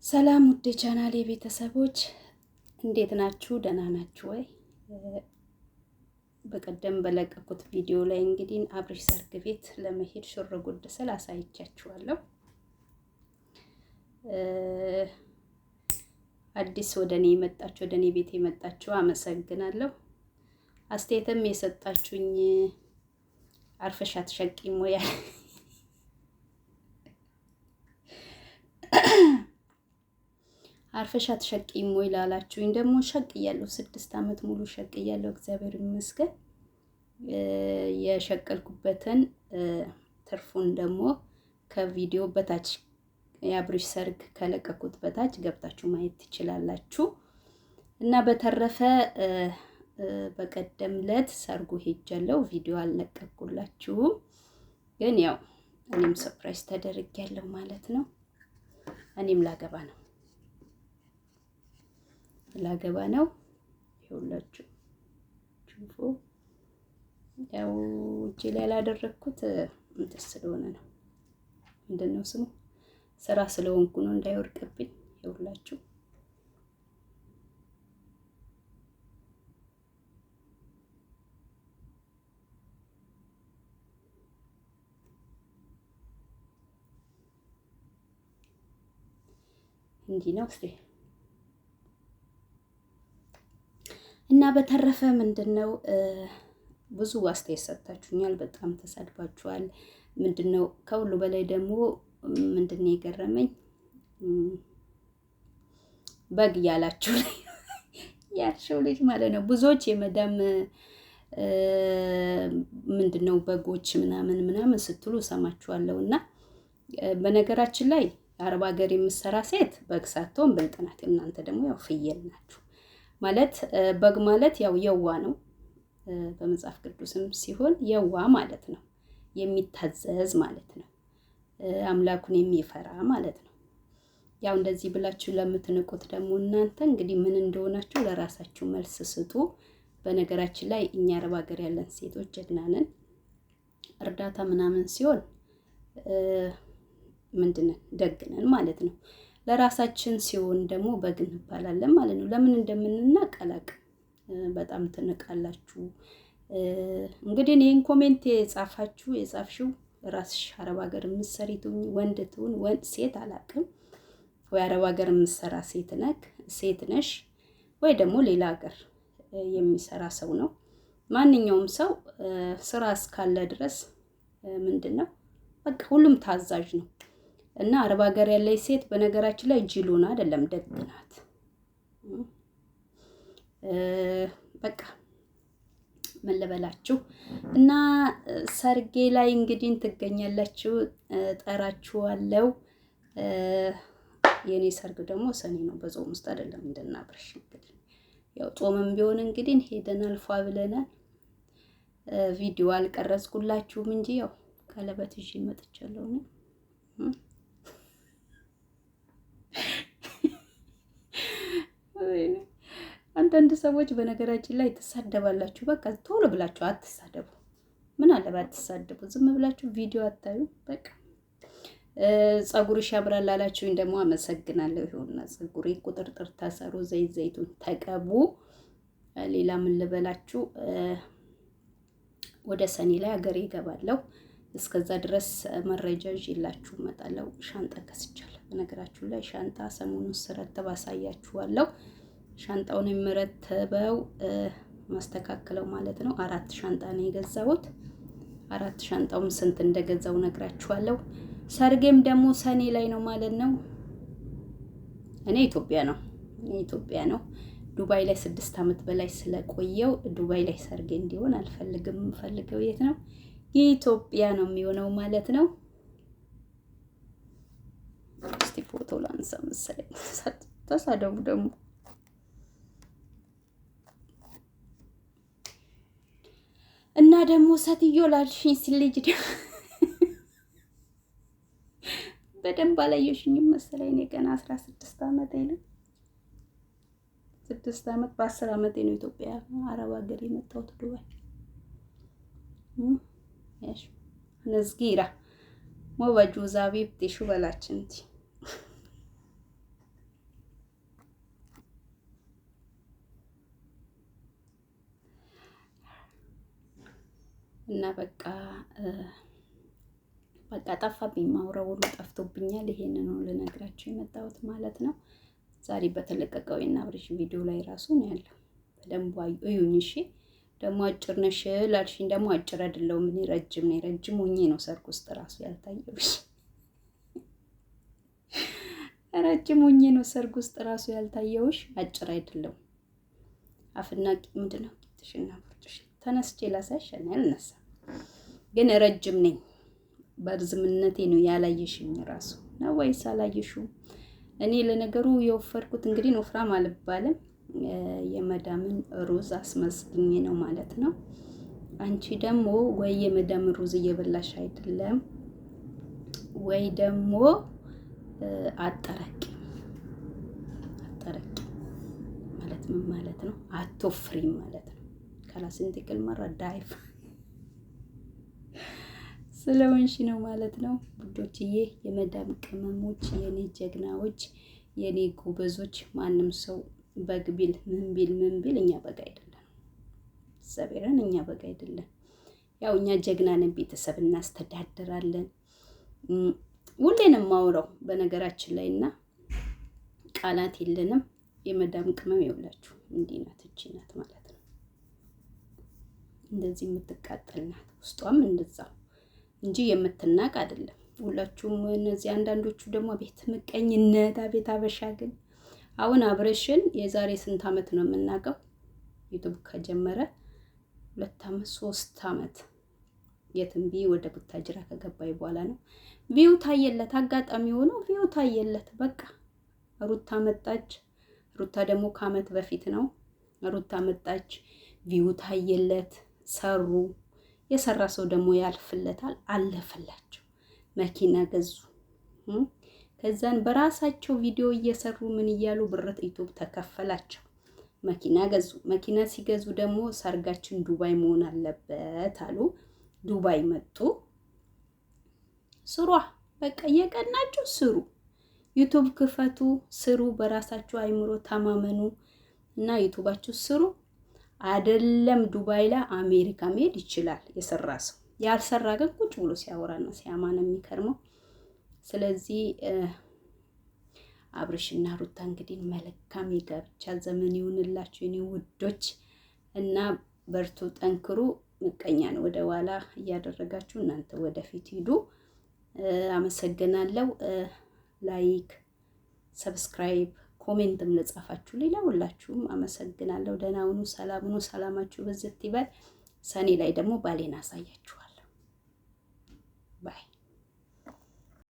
ሰላም ውድ ቻናሌ ቤተሰቦች እንዴት ናችሁ? ደህና ናችሁ ወይ? በቀደም በለቀኩት ቪዲዮ ላይ እንግዲህ አብርሽ ሰርግ ቤት ለመሄድ ሽር ጉድ ስል አሳይቻችኋለሁ። አዲስ ወደኔ ቤት የመጣችሁ አመሰግናለሁ። አስተያየትም የሰጣችሁኝ አርፈሽ አትሸቂም ወይ አርፈሽ አትሸቂም ወይ ላላችሁኝ ደግሞ ሸቅያለሁ። 6 ዓመት ሙሉ ሸቅያለሁ። እግዚአብሔር ይመስገን። የሸቀልኩበትን ትርፉን ደግሞ ከቪዲዮ በታች የአብርሽ ሰርግ ከለቀኩት በታች ገብታችሁ ማየት ትችላላችሁ። እና በተረፈ በቀደም ዕለት ሰርጉ ሄጃለሁ። ቪዲዮ አልለቀኩላችሁም፣ ግን ያው እኔም ሰርፕራይዝ ተደርጌያለሁ ማለት ነው። እኔም ላገባ ነው ይኸውላችሁ። ቹፉ ያው እጄ ላይ ያላደረኩት እንትን ስለሆነ ነው። ምንድነው ስሙ? ስራ ስለሆንኩ ነው እንዳይወርቅብኝ። ይኸውላችሁ እንዲህ ነው እስቲ። እና በተረፈ ምንድነው ብዙ አስተያየት ሰጣችሁኛል፣ በጣም ተሳድባችኋል። ምንድነው ከሁሉ በላይ ደግሞ ምንድነው የገረመኝ በግ ያላችሁ ያልሽው ልጅ ማለት ነው። ብዙዎች የመዳም ምንድነው በጎች ምናምን ስትሉ ሰማችኋለሁ። እና በነገራችን ላይ አረብ ሀገር የምትሰራ ሴት በግ ሳትሆን ብልጥ ናት። እናንተ ደግሞ ያው ፍየል ናችሁ ማለት። በግ ማለት ያው የዋ ነው። በመጽሐፍ ቅዱስም ሲሆን የዋ ማለት ነው፣ የሚታዘዝ ማለት ነው፣ አምላኩን የሚፈራ ማለት ነው። ያው እንደዚህ ብላችሁ ለምትንቁት ደግሞ እናንተ እንግዲህ ምን እንደሆናችሁ ለራሳችሁ መልስ ስጡ። በነገራችን ላይ እኛ አረብ ሀገር ያለን ሴቶች ጀግና ነን። እርዳታ ምናምን ሲሆን ምንድነው ደግነን ማለት ነው። ለራሳችን ሲሆን ደግሞ በግ እንባላለን ማለት ነው። ለምን እንደምንናቅ አላውቅም። በጣም ትንቃላችሁ። እንግዲህ እኔን ኮሜንት የጻፍሽው ራስሽ አረብ ሀገር የምትሰሪ ትሁን ወንድ ትሁን ሴት አላውቅም፣ ወይ አረብ ሀገር የምትሰራ ሴት ነሽ ወይ ደግሞ ሌላ ሀገር የሚሰራ ሰው ነው። ማንኛውም ሰው ስራ እስካለ ድረስ ምንድነው በቃ ሁሉም ታዛዥ ነው። እና አረብ ሀገር ያለች ሴት በነገራችን ላይ ጅሉን አይደለም፣ ደግ ናት። በቃ ምን ልበላችሁ። እና ሰርጌ ላይ እንግዲህ ትገኛላችሁ፣ ጠራችኋለሁ። የኔ ሰርግ ደግሞ ሰኔ ነው፣ በጾም ውስጥ አይደለም እንደናብርሽ። እንግዲህ ያው ጾምም ቢሆን እንግዲህ ሄደን አልፏ ብለናል። ቪዲዮ አልቀረጽኩላችሁም እንጂ ያው ቀለበት ይዤ መጥቻለሁ ነው። አንዳንድ ሰዎች በነገራችን ላይ ትሳደባላችሁ። በቃ ቶሎ ብላችሁ አትሳደቡ። ምን አለ ባትሳደቡ፣ ዝም ብላችሁ ቪዲዮ አታዩ። በቃ ፀጉርሽ ያምራል አላችሁኝ፣ ደግሞ አመሰግናለሁ። ይሁንና ፀጉሬ ቁጥርጥር ታሰሩ፣ ዘይቱን ተቀቡ። ሌላ ምን ልበላችሁ፣ ወደ ሰኔ ላይ ሀገሬ እገባለሁ። እስከዛ ድረስ መረጃ ይዤላችሁ እመጣለሁ። ሻንጣ ከስቻለሁ። በነገራችሁ ላይ ሻንጣ ሰሞኑን ስረተብ አሳያችኋለሁ። ሻንጣውን የምረተበው ማስተካከለው ማለት ነው። 4 ሻንጣ ነው የገዛሁት። 4 ሻንጣውም ስንት እንደገዛው ነግራችኋለሁ። ሰርጌም ደግሞ ሰኔ ላይ ነው ማለት ነው። እኔ ኢትዮጵያ ነው። ዱባይ ላይ 6 ዓመት በላይ ስለቆየው ዱባይ ላይ ሰርጌ እንዲሆን አልፈልግም። የምፈልገው የት ነው? ኢትዮጵያ ነው የሚሆነው ማለት ነው። እስቲ ፎቶ ላንሳ መሰለኝ። ተሳደቡ ደግሞ። እና ደግሞ ሴትዮ ላልሽኝ ልጅ ደግሞ በደንብ አላየሽኝም መሰለኝ። እኔ ገና 16 ዓመቴ ነው። 6 ዓመት በ10 ዓመቴ ነው ኢትዮጵያ አረብ ሀገር የመጣሁት ዱባይ። ያሽ ነዝጊራ ሞባጁ ዛቢብቲ ሹበላችንቲ እና በቃ ጠፋብኝ፣ ማውራው ሁሉ ጠፍቶብኛል። ይሄንን ነው ልነግራችሁ የመጣሁት ማለት ነው። ዛሬ በተለቀቀው የአብርሽ ቪዲዮ ላይ ራሱ ነው ያለው። በደንብ እዩኝ እሺ። ደግሞ አጭር ነሽ ላልሽኝ ደግሞ አጭር አይደለሁም እኔ ረጅም ነኝ። ረጅም ሆኜ ነው ሰርግ ውስጥ ራሱ ያልታየሁሽ። ረጅም ሆኜ ነው ሰርግ ውስጥ ራሱ ያልታየሁሽ። አጭር አይደለሁም። አፍና ምንድን ነው ቂጥሽና ቦርጭሽ ተነስቼ ላሳይሽ አልነሳም፣ ግን ረጅም ነኝ። በርዝምነቴ ነው ያላየሽኝ ራሱ ነው ወይስ አላየሽውም? እኔ ለነገሩ የወፈርኩት እንግዲህ ወፍራም አልባልም፣ የመዳምን ሩዝ አስመስግኝ ነው ማለት ነው። አንቺ ደግሞ ወይ የመዳምን ሩዝ እየበላሽ አይደለም ወይ ደግሞ አጠረቂ ማለት ምን ማለት ነው? አትወፍሪም ማለት ነው። ካላስንት ይቅል መራ ዳይፍ ስለሆንሽ ነው ማለት ነው ውዶችዬ፣ የመዳም ቅመሞች፣ የኔ ጀግናዎች፣ የኔ ጎበዞች። ማንም ሰው በግ ቢል ምን ቢል እኛ በግ አይደለም። ሰቤረን እኛ በግ አይደለም። ያው እኛ ጀግና ነን፣ ቤተሰብ እናስተዳድራለን። ሁሌንም ማውራው በነገራችን ላይ እና ቃላት የለንም። የመዳም ቅመም ይውላችሁ እንዲህ ናት፣ እቺ ናት ማለት ነው። እንደዚህ የምትቃጠል ናት፣ ውስጧም እንደዛው እንጂ የምትናቅ አይደለም። ሁላችሁም እነዚህ አንዳንዶቹ ደግሞ ቤት ምቀኝነት፣ አቤት አበሻ ግን አሁን አብርሽን የዛሬ ስንት ዓመት ነው የምናውቀው? ዩቲዩብ ከጀመረ 2 ዓመት 3 ዓመት የትንቢ ወደ ቡታጅራ ከገባይ በኋላ ነው ቪው ታየለት። አጋጣሚ ሆኖ ቪው ታየለት። በቃ ሩታ መጣች። ሩታ ደግሞ ከዓመት በፊት ነው ሩታ መጣች፣ ቪው ታየለት፣ ሰሩ። የሰራ ሰው ደግሞ ያልፍለታል። አለፈላቸው፣ መኪና ገዙ። ከዛን በራሳቸው ቪዲዮ እየሰሩ ምን እያሉ ብር ዩቲዩብ ተከፈላቸው፣ መኪና ገዙ። መኪና ሲገዙ ደግሞ ሰርጋችን ዱባይ መሆን አለበት አሉ። ዱባይ መጡ። ስሯ በቃ እየቀናችሁ ስሩ፣ ዩቲዩብ ክፈቱ፣ ስሩ፣ በራሳችሁ አይምሮ ተማመኑ እና ዩቲዩባችሁ ስሩ። አይደለም ዱባይ ላይ አሜሪካ መሄድ ይችላል የሰራ ሰው። ያልሰራ ግን ቁጭ ብሎ ሲያወራና ሲያማን የሚከርመው። ስለዚህ አብርሽና ሩታ እንግዲህ መልካም የጋብቻ ዘመን ይሁንላችሁ የኔ ውዶች እና በርቱ፣ ጠንክሩ። ምቀኛን ወደ ኋላ እያደረጋችሁ እናንተ ወደፊት ሂዱ። አመሰግናለሁ። ላይክ፣ ሰብስክራይብ፣ ኮሜንትም ለጻፋችሁ ሌላ ሁላችሁም አመሰግናለሁ። ደህና ሁኑ፣ ሰላም ሁኑ፣ ሰላማችሁ በዝት ይበል። ሰኔ ላይ ደግሞ ባሌን አሳያችኋለሁ። ባይ